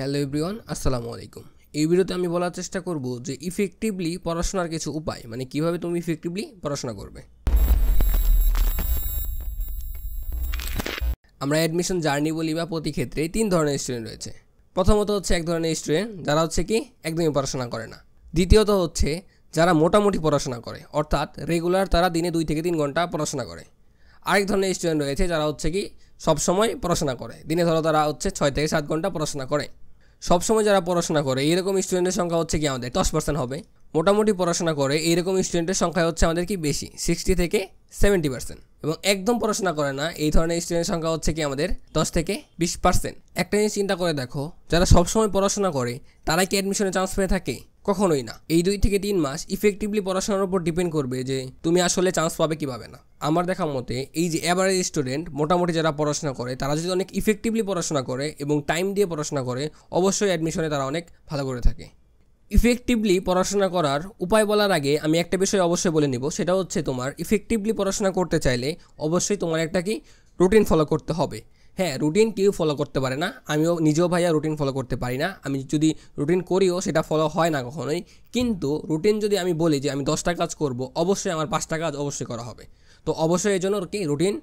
Hello everyone, আসসালামু আলাইকুম। এই ভিডিওতে আমি বলার চেষ্টা করব যে ইফেক্টিভলি পড়াশোনার কিছু উপায়, মানে কিভাবে তুমি ইফেক্টিভলি পড়াশোনা করবে। আমরা অ্যাডমিশন জার্নি বলি বা প্রতি ক্ষেত্রে তিন ধরনের স্টুডেন্ট রয়েছে। প্রথমত হচ্ছে এক ধরনের স্টুডেন্ট যারা হচ্ছে কি একদমই পড়াশোনা করে না। দ্বিতীয়ত হচ্ছে যারা মোটামুটি পড়াশোনা করে, অর্থাৎ রেগুলার তারা দিনে 2 থেকে 3 ঘন্টা পড়াশোনা করে। আরেক ধরনের স্টুডেন্ট রয়েছে যারা হচ্ছে কি সবসময় পড়াশোনা করে, দিনে ধরো তারা হচ্ছে 6 থেকে 7 ঘন্টা পড়াশোনা করে। সবসময় যারা পড়াশোনা করে এইরকম স্টুডেন্টের সংখ্যা হচ্ছে কি আমাদের 10% হবে। মোটামুটি পড়াশোনা করে এইরকম স্টুডেন্টের সংখ্যা হচ্ছে আমাদের কি বেশি, 60 থেকে 70%। এবং একদম পড়াশোনা করে না এই ধরনের স্টুডেন্টের সংখ্যা হচ্ছে কি আমাদের 10 থেকে 20%। একটা জিনিস চিন্তা করে দেখো, যারা সবসময় পড়াশোনা করে তারা কি অ্যাডমিশনে চান্স পেয়ে থাকে? কখনোই না। এই 2 থেকে 3 মাস ইফেক্টিভলি পড়াশোনার উপর ডিপেন্ড করবে যে তুমি আসলে চান্স পাবে কি পাবে না। আমার দেখা মতে এই যে অ্যাভারেজ স্টুডেন্ট মোটামুটি যারা পড়াশোনা করে তারা যদি অনেক ইফেক্টিভলি পড়াশোনা করে এবং টাইম দিয়ে পড়াশোনা করে, অবশ্যই অ্যাডমিশনে তারা অনেক ভালো করে থাকে। ইফেক্টিভলি পড়াশোনা করার উপায় বলার আগে আমি একটা বিষয় অবশ্যই বলে নিব, সেটা হচ্ছে তোমার ইফেক্টিভলি পড়াশোনা করতে চাইলে অবশ্যই তোমার একটা কি রুটিন ফলো করতে হবে। হ্যাঁ, রুটিন কেউ ফলো করতে পারে না, আমিও নিজেও ভাইয়া রুটিন ফলো করতে পারি না। আমি যদি রুটিন করিও সেটা ফলো হয় না কখনোই। কিন্তু রুটিন যদি আমি বলি যে আমি 10টা কাজ করব, অবশ্যই আমার 5টা কাজ অবশ্যই করা হবে। তো অবশ্যই এই জন্য কি রুটিন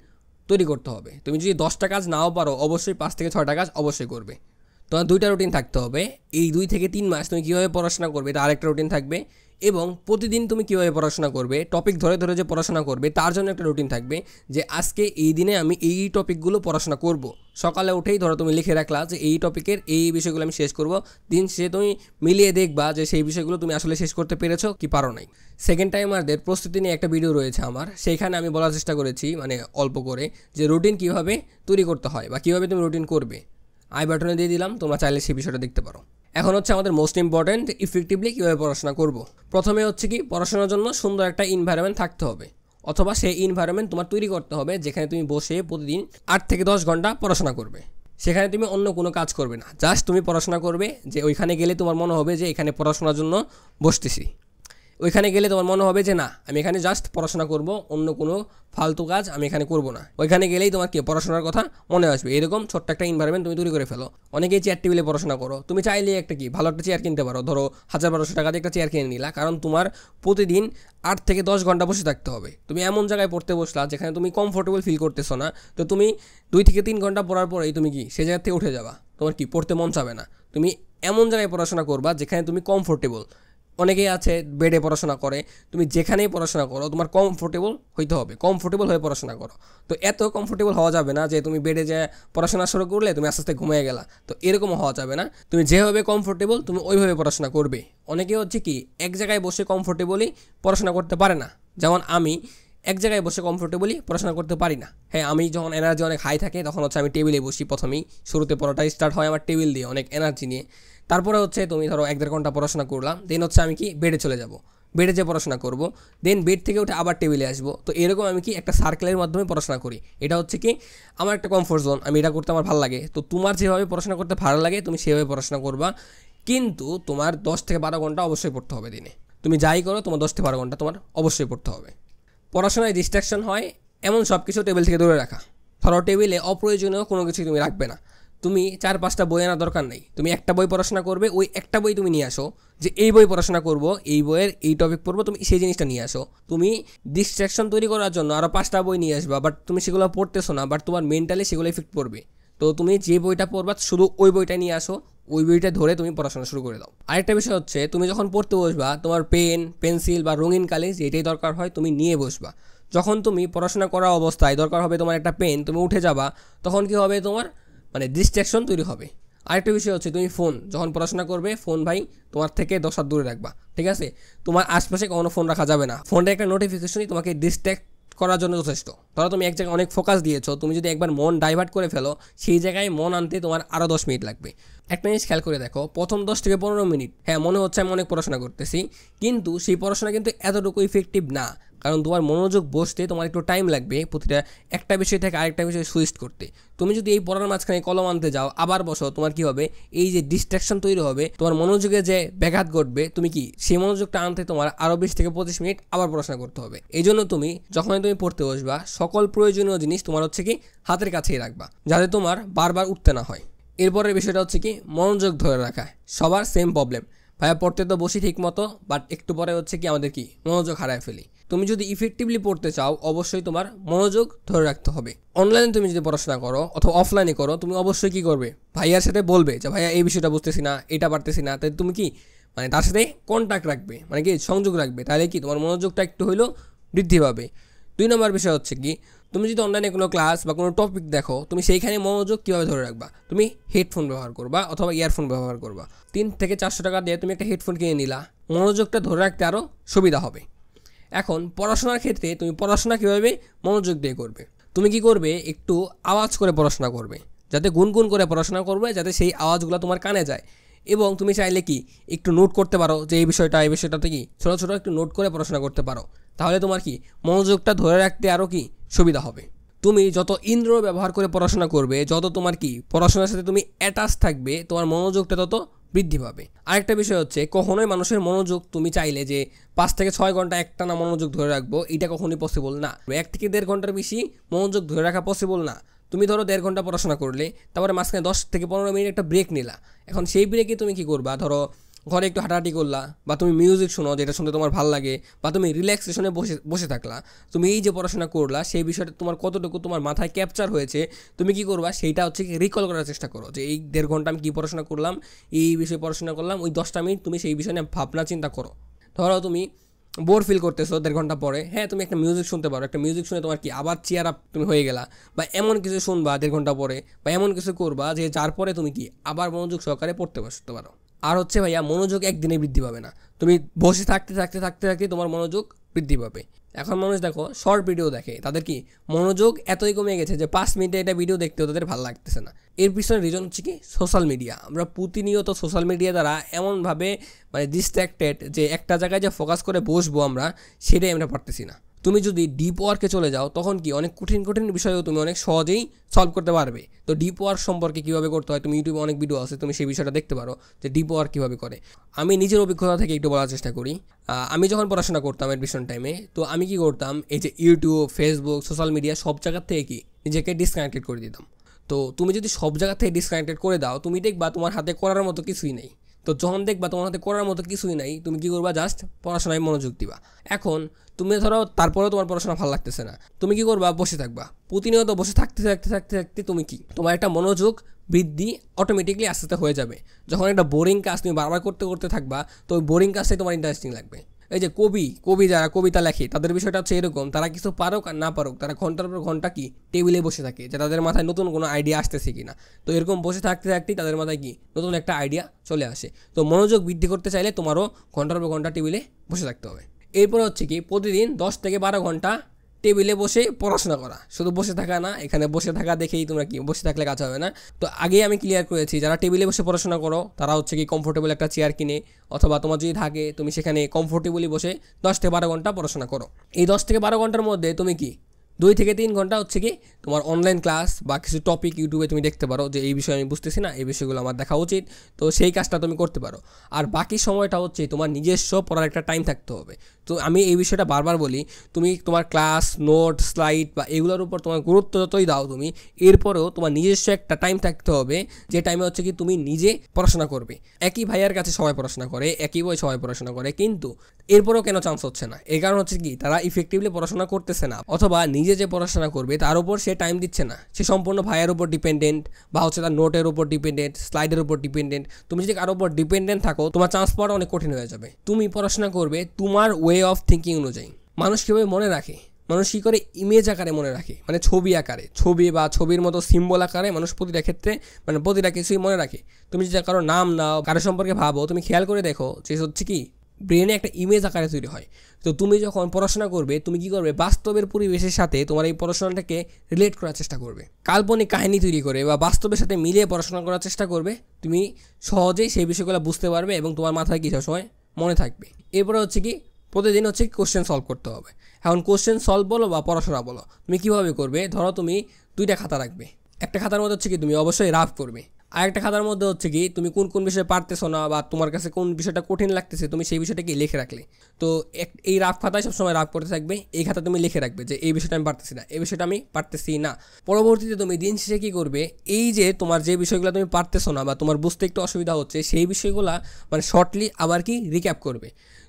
তৈরি করতে হবে। তুমি যদি 10টা কাজ নাও পারো, অবশ্যই 5 থেকে 6টা কাজ অবশ্যই করবে। তোমার 2টা রুটিন থাকতে হবে। এই 2 থেকে 3 মাস তুমি কীভাবে পড়াশোনা করবে তার আরেকটা রুটিন থাকবে, এবং প্রতিদিন তুমি কীভাবে পড়াশোনা করবে, টপিক ধরে ধরে যে পড়াশোনা করবে তার জন্য একটা রুটিন থাকবে যে আজকে এই দিনে আমি এই টপিকগুলো পড়াশোনা করব। সকালে উঠেই ধরো তুমি লিখে রাখলা যে এই টপিকের এই বিষয়গুলো আমি শেষ করব। দিন শেষে তুমি মিলিয়ে দেখবা যে সেই বিষয়গুলো তুমি আসলে শেষ করতে পেরেছো কি পারো নাই। সেকেন্ড টাইমারদের প্রস্তুতি নিয়ে একটা ভিডিও রয়েছে আমার, সেইখানে আমি বলার চেষ্টা করেছি মানে অল্প করে যে রুটিন কীভাবে তৈরি করতে হয় বা কীভাবে তুমি রুটিন করবে। আই বাটনে দিয়ে দিলাম, তোমরা চাইলে সেই বিষয়টা দেখতে পারো। এখন হচ্ছে আমাদের মোস্ট ইম্পর্ট্যান্ট ইফেক্টিভলি কীভাবে পড়াশোনা করব। প্রথমে হচ্ছে কি পড়াশোনার জন্য সুন্দর একটা এনভায়রনমেন্ট থাকতে হবে, অথবা সেই এনভায়রনমেন্ট তোমার তৈরি করতে হবে যেখানে তুমি বসে প্রতিদিন 8 থেকে 10 ঘন্টা পড়াশোনা করবে। সেখানে তুমি অন্য কোনো কাজ করবে না, জাস্ট তুমি পড়াশোনা করবে। যে ওইখানে গেলে তোমার মনে হবে যে এখানে পড়াশোনার জন্য বসতেছি। ওইখানে গেলে তোমার মনে হবে যে না, আমি এখানে জাস্ট পড়াশোনা করব, অন্য কোনো ফালতু কাজ আমি এখানে করব না। ওইখানে গেলেই তোমার কি পড়াশোনার কথা মনে আসবে। এরকম ছোট্ট একটা এনভায়রনমেন্ট তুমি তৈরি করে ফেলো। অনেকেই চেয়ার টেবিলে পড়াশোনা করো, তুমি চাইলে একটা কি ভালো একটা চেয়ার কিনতে পারো, ধরো 1000-1200 টাকা দিয়ে একটা চেয়ার কিনে নিলা। কারণ তোমার প্রতিদিন 8 থেকে 10 ঘন্টা বসে থাকতে হবে। তুমি এমন জায়গায় পড়তে বসলা যেখানে তুমি কমফোর্টেবল ফিল করতেছো না, তো তুমি 2 থেকে 3 ঘন্টা পড়ার পরেই তুমি কি সে জায়গা থেকে উঠে যাবা, তোমার কি পড়তে মন চাবে না। তুমি এমন জায়গায় পড়াশোনা করবা যেখানে তুমি কমফোর্টেবল। অনেকেই আছে বেডে পড়াশোনা করে, তুমি যেখানেই পড়াশোনা করো তোমার কমফোর্টেবল হইতে হবে, কমফোর্টেবল হয়ে পড়াশোনা করো। তো এত কমফোর্টেবল হওয়া যাবে না যে তুমি বেডে যে পড়াশোনা শুরু করলে তুমি আস্তে আস্তে ঘুমিয়ে গেলা, তো এরকমও হওয়া যাবে না। তুমি যেভাবে কমফোর্টেবল তুমি ওইভাবে পড়াশোনা করবে। অনেকে হচ্ছে কি এক জায়গায় বসে কমফোর্টেবলি পড়াশোনা করতে পারে না, যেমন আমি এক জায়গায় বসে কমফোর্টেবলি পড়াশোনা করতে পারি না। হ্যাঁ, আমি যখন এনার্জি অনেক হাই থাকে তখন হচ্ছে আমি টেবিলে বসি। প্রথমেই শুরুতে পড়াটা স্টার্ট হয় আমার টেবিল দিয়ে, অনেক এনার্জি নিয়ে। তারপরে হচ্ছে তুমি ধরো 1-1.5 ঘন্টা পড়াশোনা করলাম, দেন হচ্ছে আমি কি বেডে চলে যাব, বেডে যে পড়াশোনা করব, দেন বেড থেকে উঠে আবার টেবিলে আসবো। তো এরকম আমি কি একটা সার্কেলের মাধ্যমে পড়াশোনা করি। এটা হচ্ছে কি আমার একটা কমফোর্ট জোন, আমি এটা করতে আমার ভালো লাগে। তো তোমার যেভাবে পড়াশোনা করতে ভালো লাগে তুমি সেভাবে পড়াশোনা করবা, কিন্তু তোমার 10 থেকে 12 ঘন্টা অবশ্যই পড়তে হবে দিনে। তুমি যাই করো তোমার 10 থেকে 12 ঘন্টা তোমার অবশ্যই পড়তে হবে। পড়াশোনায় ডিস্ট্রাকশন হয় এমন সব কিছু টেবিল থেকে দূরে রাখা। ধরো টেবিলে অপ্রয়োজনীয় কোনো কিছু তুমি রাখবে না। তুমি 4-5টা বই আনার দরকার নেই, তুমি একটা বই পড়াশোনা করবে, ওই একটা বই তুমি নিয়ে আসো যে এই বই পড়াশোনা করব, এই বইয়ের এই টপিক পড়বো, তুমি সেই জিনিসটা নিয়ে আসো। তুমি ডিস্ট্রাকশন তৈরি করার জন্য আরও 5টা বই নিয়ে আসবা, বাট তুমি সেগুলো পড়তেছো না, বাট তোমার মেন্টালি সেগুলো এফেক্ট পড়বে। তো তুমি যে বইটা পড়বা শুধু ওই বইটা নিয়ে আসো, ওই বইটা ধরে তুমি পড়াশোনা শুরু করে দাও। আরেকটা বিষয় হচ্ছে তুমি যখন পড়তে বসবা তোমার পেন পেন্সিল বা রঙিন কালি যেটাই দরকার হয় তুমি নিয়ে বসবা। যখন তুমি পড়াশোনা করা অবস্থায় দরকার হবে তোমার একটা পেন, তুমি উঠে যাবা, তখন কি হবে তোমার মানে ডিস্ট্রাকশন তৈরি হবে। আরেকটা বিষয় হচ্ছে তুমি ফোন যখন পড়াশোনা করবে, ফোন ভাই তোমার থেকে 10 হাত দূরে রাখবা, ঠিক আছে? তোমার আশপাশে কোনো ফোন রাখা যাবে না। ফোনটা একটা নোটিফিকেশনই তোমাকে ডিস্ট্র্যাক্ট করার জন্য যথেষ্ট। ধরো তুমি এক জায়গায় অনেক ফোকাস দিয়েছো, তুমি যদি একবার মন ডাইভার্ট করে ফেলো সেই জায়গায় মন আনতে তোমার আরও 10 মিনিট লাগবে। একটা জিনিস খেয়াল করে দেখো, প্রথম 10 থেকে 15 মিনিট হ্যাঁ মনে হচ্ছে আমি অনেক পড়াশোনা করতেছি, কিন্তু সেই পড়াশোনা কিন্তু এতটুকু ইফেক্টিভ না। কারণ তোমার মনোযোগ বসতে তোমার একটু টাইম লাগবে প্রতিটা একটা বিষয় থেকে আরেকটা বিষয় সুইচ করতে। তুমি যদি এই পড়ার মাঝখানে কলম আনতে যাও আবার বসো, তোমার কি হবে এই যে ডিস্ট্রাকশন তৈরি হবে, তোমার মনোযোগে যে ব্যাঘাত ঘটবে, তুমি কি সেই মনোযোগটা আনতে তোমার আরও 20 থেকে 25 মিনিট আবার পড়াশোনা করতে হবে। এই জন্য তুমি যখন তুমি পড়তে বসবা সকল প্রয়োজনীয় জিনিস তোমার হচ্ছে কি হাতের কাছেই রাখবা, যাতে তোমার বারবার উঠতে না হয়। এরপরের বিষয়টা হচ্ছে কি মনোযোগ ধরে রাখা। সবার সেম প্রবলেম, ভাইয়া পড়তে তো বসি ঠিক মতো, বাট একটু পরে হচ্ছে কি আমাদের কি মনোযোগ হারায় ফেলি। তুমি যদি ইফেক্টিভলি পড়তে চাও অবশ্যই তোমার মনোযোগ ধরে রাখতে হবে। অনলাইনে তুমি যদি পড়াশোনা করো অথবা অফলাইনে করো, তুমি অবশ্যই কি করবে, ভাইয়ার সাথে বলবে যে ভাইয়া এই বিষয়টা বুঝতেছি না, এটা পারতেছি না, তাই তুমি কি তার সাথে কন্ট্যাক্ট রাখবে, কি সংযোগ রাখবে, তাহলে কি তোমার মনোযোগটা একটু হইলেও বৃদ্ধি পাবে। 2 নম্বর বিষয় হচ্ছে কি তুমি যদি অনলাইনে কোনো ক্লাস বা কোনো টপিক দেখো, তুমি সেইখানে মনোযোগ কীভাবে ধরে রাখবা, তুমি হেডফোন ব্যবহার করবা অথবা ইয়ারফোন ব্যবহার করবা। 300 থেকে 400 টাকা দিয়ে তুমি একটা হেডফোন কিনে নিলা, মনোযোগটা ধরে রাখতে আরও সুবিধা হবে। এখন পড়াশোনার ক্ষেত্রে তুমি পড়াশোনা কীভাবে মনোযোগ দিয়ে করবে, তুমি কি করবে, একটু আওয়াজ করে পড়াশোনা করবে, যাতে গুনগুন করে পড়াশোনা করবে, যাতে সেই আওয়াজগুলো তোমার কানে যায়। এবং তুমি চাইলে কি একটু নোট করতে পারো যে এই বিষয়টাতে কি ছোটো ছোটো একটু নোট করে পড়াশোনা করতে পারো, তাহলে তোমার কি মনোযোগটা ধরে রাখতে আরও কি সুবিধা হবে। তুমি যত ইন্দ্র ব্যবহার করে পড়াশোনা করবে, যত তোমার কি পড়াশোনার সাথে তুমি অ্যাটাচ থাকবে, তোমার মনোযোগটা তত বৃদ্ধি পাবে। আরেকটা বিষয় হচ্ছে কখনোই মানুষের মনোযোগ তুমি চাইলে যে 5 থেকে 6 ঘন্টা একটানা মনোযোগ ধরে রাখবো, এটা কখনোই পসিবল না। 1 থেকে 1.5 ঘন্টার বেশি মনোযোগ ধরে রাখা পসিবল না। তুমি ধরো 1.5 ঘন্টা পড়াশোনা করলে, তারপরে মাঝখানে 10 থেকে 15 মিনিট একটা ব্রেক নিলা। এখন সেই ব্রেকে তুমি কি করবা, ধরো ঘরে একটু হাঁটাহাঁটি করলা, বা তুমি মিউজিক শোনো যেটা শুনতে তোমার ভালো লাগে, বা তুমি রিল্যাক্সেশনে বসে থাকলা। তুমি এই যে পড়াশোনা করলা সেই বিষয়টা তোমার কতটুকু তোমার মাথায় ক্যাপচার হয়েছে, তুমি কি করবা সেইটা হচ্ছে কি রিকল করার চেষ্টা করো যে এই 1.5 ঘন্টা আমি কী পড়াশোনা করলাম, এই বিষয়ে পড়াশোনা করলাম। ওই 10টা মিনিট তুমি সেই বিষয় নিয়ে ভাবনা চিন্তা করো। ধরো তুমি বোর ফিল করতেছো 1.5 ঘন্টা পরে, হ্যাঁ তুমি একটা মিউজিক শুনতে পারো, একটা মিউজিক শুনে তোমার কি আবার চেয়ার আপ তুমি হয়ে গেলা, বা এমন কিছু শুনবা 1.5 ঘন্টা পরে, বা এমন কিছু করবা যে যার পরে তুমি কি আবার মনোযোগ সহকারে পড়তে বসতে পারো। আর হচ্ছে ভাইয়া মনোযোগ একদিনে বৃদ্ধি পাবে না, তুমি বসে থাকতে থাকতে থাকতে থাকতে তোমার মনোযোগ বৃদ্ধি পাবে। এখন মানুষ দেখো শর্ট ভিডিও দেখে, তাদের কি মনোযোগ এতই কমে গেছে যে 5 মিনিটে এটা ভিডিও দেখতেও তাদের ভালো লাগতেছে না। এর পিছনে রিজন হচ্ছে কি সোশ্যাল মিডিয়া। আমরা প্রতিনিয়ত সোশ্যাল মিডিয়া দ্বারা এমনভাবে ডিস্ট্র্যাক্টেড যে একটা জায়গায় যে ফোকাস করে বসবো আমরা, সেটাই আমরা পারতেছি না। তুমি যদি ডিপ ওয়ার্কে চলে যাও তখন কি অনেক কঠিন কঠিন বিষয়ও তুমি অনেক সহজেই সলভ করতে পারবে। তো ডিপ ওয়ার্ক সম্পর্কে কীভাবে করতে হয় তুমি ইউটিউবে অনেক ভিডিও আছে, তুমি সেই বিষয়টা দেখতে পারো যে ডিপ ওয়ার্ক কীভাবে করে। আমি নিজের অভিজ্ঞতা থেকে একটু বলার চেষ্টা করি। আমি যখন পড়াশোনা করতাম অ্যাডমিশন টাইমে, তো আমি কি করতাম, এই যে ইউটিউব, ফেসবুক, সোশ্যাল মিডিয়া সব জায়গার থেকে কি নিজেকে ডিসকানেক্টেড করে দিতাম। তো তুমি যদি সব জায়গা থেকে ডিসকানেক্টেড করে দাও, তুমি দেখবা তোমার হাতে করার মতো কিছুই নেই। তো যখন দেখবা তোমার হাতে করার মতো কিছুই নাই, তুমি কী করবা, জাস্ট পড়াশোনায় মনোযোগ দিবা। এখন তুমি ধরো তারপরেও তোমার পড়াশোনা ভালো লাগতেছে না, তুমি কি করবা, বসে থাকবা। প্রতিনিয়ত বসে থাকতে থাকতে থাকতে থাকতে তুমি কি তোমার একটা মনোযোগ বৃদ্ধি অটোমেটিকলি আস্তে আস্তে হয়ে যাবে। যখন একটা বোরিং কাজ তুমি বারবার করতে করতে থাকবা, তো ওই বোরিং কাজটাই তোমার ইন্টারেস্টিং লাগবে। এই যে কবি যারা কবিতা লেখে, তাদের বিষয়টা হচ্ছে এরকম, তারা কিছু পারুক আর না পারুক, তারা ঘন্টার পর ঘন্টা কি টেবিলে বসে থাকে যে তাদের মাথায় নতুন কোনো আইডিয়া আসতেছে কি না। তো এরকম বসে থাকতে থাকতেই তাদের মাথায় কি নতুন একটা আইডিয়া চলে আসে। তো মনোযোগ বৃদ্ধি করতে চাইলে তোমারও ঘন্টার পর ঘন্টা টেবিলে বসে থাকতে হবে। এরপর হচ্ছে কি প্রতিদিন 10 থেকে 12 ঘন্টা টেবিলে বসে পড়াশোনা করা। শুধু বসে থাকা না, এখানে বসে থাকা দেখেই তোমরা কি বসে থাকলে কাজ হবে না। তো আগেই আমি ক্লিয়ার করেছি, যারা টেবিলে বসে পড়াশোনা করো তারা হচ্ছে কি কমফোর্টেবল একটা চেয়ার কিনে, অথবা তোমার যদি থাকে তুমি সেখানে কমফোর্টেবলি বসে 10 থেকে 12 ঘন্টা পড়াশোনা করো। এই 10 থেকে 12 ঘন্টার মধ্যে তুমি কি 2 থেকে 3 ঘন্টা হচ্ছে কি তোমার অনলাইন ক্লাস বা কিছু টপিক ইউটিউবে তুমি দেখতে পারো যে এই বিষয়ে আমি বুঝতেছি না, এই বিষয়গুলো আমার দেখা উচিত, তো সেই কাজটা তুমি করতে পারো। আর বাকি সময়টা হচ্ছে তোমার নিজস্ব পড়ার একটা টাইম থাকতে হবে। তো আমি এই বিষয়টা বারবার বলি, তুমি তোমার ক্লাস, নোট, স্লাইড বা এগুলোর উপর তোমার গুরুত্ব যতই দাও তুমি, এরপরেও তোমার নিজস্ব একটা টাইম থাকতে হবে যে টাইমে হচ্ছে কি তুমি নিজে পড়াশোনা করবে। একই ভাইয়ার কাছে সবাই পড়াশোনা করে, একই বই সবাই পড়াশোনা করে, কিন্তু এরপরেও কেন চান্স হচ্ছে না? এর কারণ হচ্ছে কি তারা ইফেক্টিভলি পড়াশোনা করতেছে না, অথবা নিজে যে পড়াশোনা করবে তার উপর সে টাইম দিচ্ছে না। সে সম্পূর্ণ ভাইয়ের উপর ডিপেন্ডেন্ট, বা হচ্ছে তার নোটের উপর ডিপেন্ডেন্ট, স্লাইডের উপর ডিপেন্ডেন্ট। তুমি যদি কারোর উপর ডিপেন্ডেন্ট থাকো, তোমার চান্স পাওয়াটা অনেক কঠিন হয়ে যাবে। তুমি পড়াশোনা করবে তোমার ওয়ে অফ থিঙ্কিং অনুযায়ী। মানুষ কীভাবে মনে রাখে, মানুষ কী করে ইমেজ আকারে মনে রাখে, ছবি আকারে, ছবি বা ছবির মতো সিম্বল আকারে মানুষ প্রতিটা ক্ষেত্রে প্রতিটা কিছুই মনে রাখে। তুমি যদি কারো নাম নাও, কারো সম্পর্কে ভাবো, তুমি খেয়াল করে দেখো যে হচ্ছে কি ব্রেনে একটা ইমেজ আকারে তৈরি হয়। তো তুমি যখন পড়াশোনা করবে, তুমি কি করবে, বাস্তবের পরিবেশের সাথে তোমার এই পড়াশোনাটাকে রিলেট করার চেষ্টা করবে, কাল্পনিক কাহিনী তৈরি করে বা বাস্তবের সাথে মিলিয়ে পড়াশোনা করার চেষ্টা করবে। তুমি সহজেই সেই বিষয়গুলো বুঝতে পারবে এবং তোমার মাথায় কি সবসময় মনে থাকবে। এরপরে হচ্ছে কি প্রতিদিন হচ্ছে কোশ্চেন সলভ করতে হবে। এখন কোশ্চেন সলভ বলো বা পড়াশোনা বলো, তুমি কীভাবে করবে, ধরো তুমি 2টা খাতা রাখবে। একটা খাতার মধ্যে হচ্ছে কি তুমি অবশ্যই রাফ করবে, আরেকটা খাতার মধ্যে হচ্ছে কি তুমি কোন কোন বিষয়ে পারতেছো না বা তোমার কাছে কোন বিষয়টা কঠিন লাগতেছে তুমি সেই বিষয়টাকে লিখে রাখলে। তো এই রাফ খাতায় সবসময় রাফ করতে থাকবে, এই খাতা তুমি লিখে রাখবে যে এই বিষয়টা আমি পারতেছি না, এই বিষয়টা আমি পারতেছি না। পরবর্তীতে তুমি দিন শেষে কী করবে, এই যে তোমার যে বিষয়গুলো তুমি পারতেছো না বা তোমার বুঝতে একটু অসুবিধা হচ্ছে সেই বিষয়গুলো মানে শর্টলি আবার কি রিক্যাপ করবে।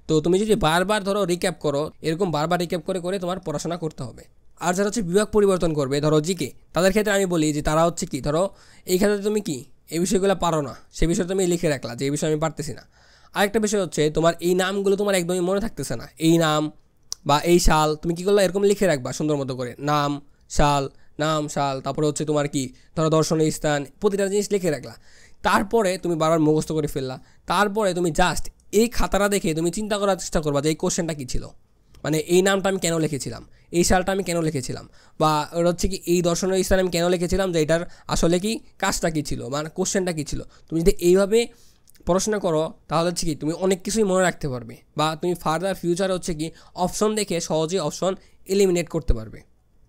তো তুমি যদি বারবার ধরো রিক্যাপ করো, এরকম বারবার রিক্যাপ করে করে তোমার পড়াশোনা করতে হবে। আর যারা হচ্ছে বিভাগ পরিবর্তন করবে ধরো জিকে, তাদের ক্ষেত্রে আমি বলি যে তারা হচ্ছে কি ধরো এই ক্ষেত্রে তুমি কি এই বিষয়গুলো পারো না, সেই বিষয়টা তুমি লিখে রাখলা যে এই বিষয় আমি পারতেছি না। আরেকটা বিষয় হচ্ছে তোমার এই নামগুলো তোমার একদমই মনে থাকতেছে না, এই নাম বা এই সাল তুমি কী করলা এরকম লিখে রাখবা সুন্দর মতো করে, নাম সাল, তারপরে হচ্ছে তোমার কি ধরো দর্শনীয় স্থান, প্রতিটা জিনিস লিখে রাখলা। তারপরে তুমি বারবার মুখস্থ করে ফেললা। তারপরে তুমি জাস্ট এই খাতাটা দেখে তুমি চিন্তা করার চেষ্টা করবা যে এই কোশ্চেনটা কী ছিল, মানে এই নামটা আমি কেন লিখেছিলাম, এই সালটা আমি কেন লিখেছিলাম, বা ওটা হচ্ছে কি এই দর্শনীয় স্থান আমি কেন লিখেছিলাম, যে এটার আসলে কি কাজটা কী ছিল, মানে কোশ্চেনটা কী ছিল। তুমি যদি এইভাবে পড়াশোনা করো তাহলে হচ্ছে কি তুমি অনেক কিছুই মনে রাখতে পারবে, বা তুমি ফার্দার ফিউচারে হচ্ছে কি অপশন দেখে সহজেই অপশন এলিমিনেট করতে পারবে।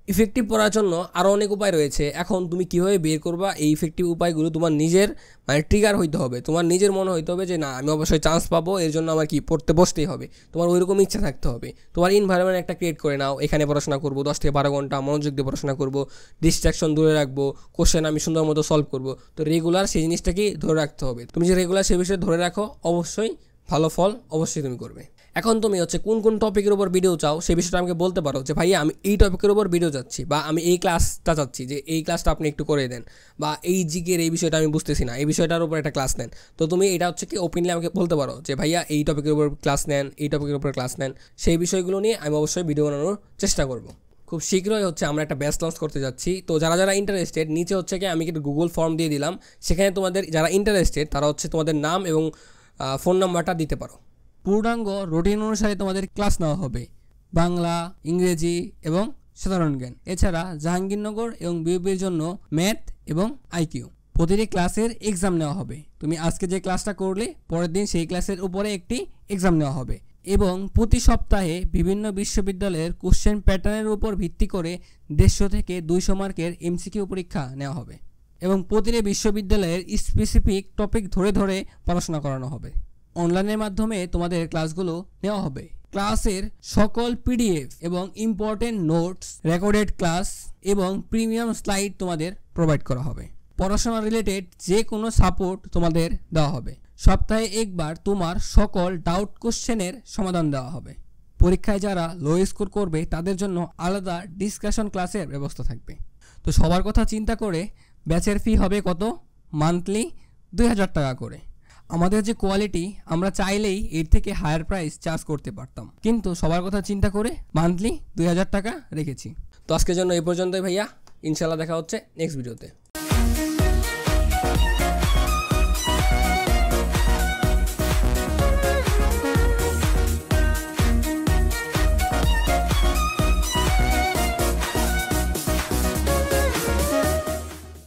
ইফেক্টিভ পড়ার জন্য আরও অনেক উপায় রয়েছে। এখন তুমি কীভাবে বের করবা এই ইফেক্টিভ উপায়গুলো, তোমার নিজের মানে ট্রিগার হইতে হবে, তোমার নিজের মনে হইতে হবে যে না আমি অবশ্যই চান্স পাবো, এর জন্য আমার কি পড়তে বসতেই হবে, তোমার ওইরকম ইচ্ছা থাকতে হবে। তোমার ইনভায়রনমেন্ট একটা ক্রিয়েট করে নাও, এখানে পড়াশোনা করবো 10 থেকে 12 ঘন্টা মনোযোগ দিয়ে পড়াশোনা করবো, ডিস্ট্রাকশন দূরে রাখবো, কোশ্চেন আমি সুন্দর মতো সলভ করবো। তো রেগুলার সেই জিনিসটাকে ধরে রাখতে হবে। তুমি যে রেগুলার সেই বিষয়ে ধরে রাখো অবশ্যই ভালো ফল অবশ্যই তুমি করবে। এখন তুমি হচ্ছে কোন কোন টপিকের উপর ভিডিও চাও সেই বিষয়টা আমাকে বলতে পারো যে ভাইয়া আমি এই টপিকের উপর ভিডিও চাচ্ছি, বা আমি এই ক্লাসটা চাচ্ছি যে এই ক্লাসটা আপনি একটু করে দেন, বা এই জিকের এই বিষয়টা আমি বুঝতেছি না এই বিষয়টার উপর একটা ক্লাস নেন। তো তুমি এটা হচ্ছে কি ওপেনলি আমাকে বলতে পারো যে ভাইয়া এই টপিকের উপর ক্লাস নেন, এই টপিকের উপর ক্লাস নেন। সেই বিষয়গুলো নিয়ে আমি অবশ্যই ভিডিও বানানোর চেষ্টা করব। খুব শীঘ্রই হচ্ছে আমরা একটা ব্যাচ লঞ্চ করতে যাচ্ছি। তো যারা যারা ইন্টারেস্টেড নিচে হচ্ছে কি আমি কিন্তু গুগল ফর্ম দিয়ে দিলাম, সেখানে তোমাদের যারা ইন্টারেস্টেড তারা হচ্ছে তোমাদের নাম এবং ফোন নাম্বারটা দিতে পারো। পূর্ণাঙ্গ রুটিন অনুসারে তোমাদের ক্লাস নেওয়া হবে, বাংলা, ইংরেজি এবং সাধারণ জ্ঞান। এছাড়া জাহাঙ্গীরনগর এবং বিউপির জন্য ম্যাথ এবং আইকিউ। প্রতিটি ক্লাসের এক্সাম নেওয়া হবে। তুমি আজকে যে ক্লাসটা করলে পরের দিন সেই ক্লাসের উপরে একটি এক্সাম নেওয়া হবে, এবং প্রতি সপ্তাহে বিভিন্ন বিশ্ববিদ্যালয়ের কোশ্চেন প্যাটার্নের উপর ভিত্তি করে 150 থেকে 200 মার্কের এমসিকিউ পরীক্ষা নেওয়া হবে, এবং প্রতিটি বিশ্ববিদ্যালয়ের স্পেসিফিক টপিক ধরে ধরে পড়াশোনা করানো হবে। অনলাইনের মাধ্যমে তোমাদের ক্লাসগুলো নেওয়া হবে। ক্লাসের সকল পিডিএফ এবং ইম্পর্টেন্ট নোটস, রেকর্ডেড ক্লাস এবং প্রিমিয়াম স্লাইড তোমাদের প্রোভাইড করা হবে। পড়াশোনা রিলেটেড যে কোনো সাপোর্ট তোমাদের দেওয়া হবে। সপ্তাহে একবার তোমার সকল ডাউট কোশ্চেনের সমাধান দেওয়া হবে। পরীক্ষায় যারা লো স্কোর করবে তাদের জন্য আলাদা ডিসকাশন ক্লাসের ব্যবস্থা থাকবে। তো সবার কথা চিন্তা করে ব্যাচের ফি হবে কত? মান্থলি 2000 টাকা করে। আমাদের যে কোয়ালিটি আমরা চাইলেই এর থেকে হায়ার প্রাইস চার্জ করতে পারতাম, কিন্তু সবার কথা চিন্তা করে মান্থলি 2000 টাকা রেখেছি। তো আজকের জন্য এই পর্যন্তই ভাইয়া, ইনশাল্লাহ দেখা হচ্ছে নেক্সট ভিডিওতে।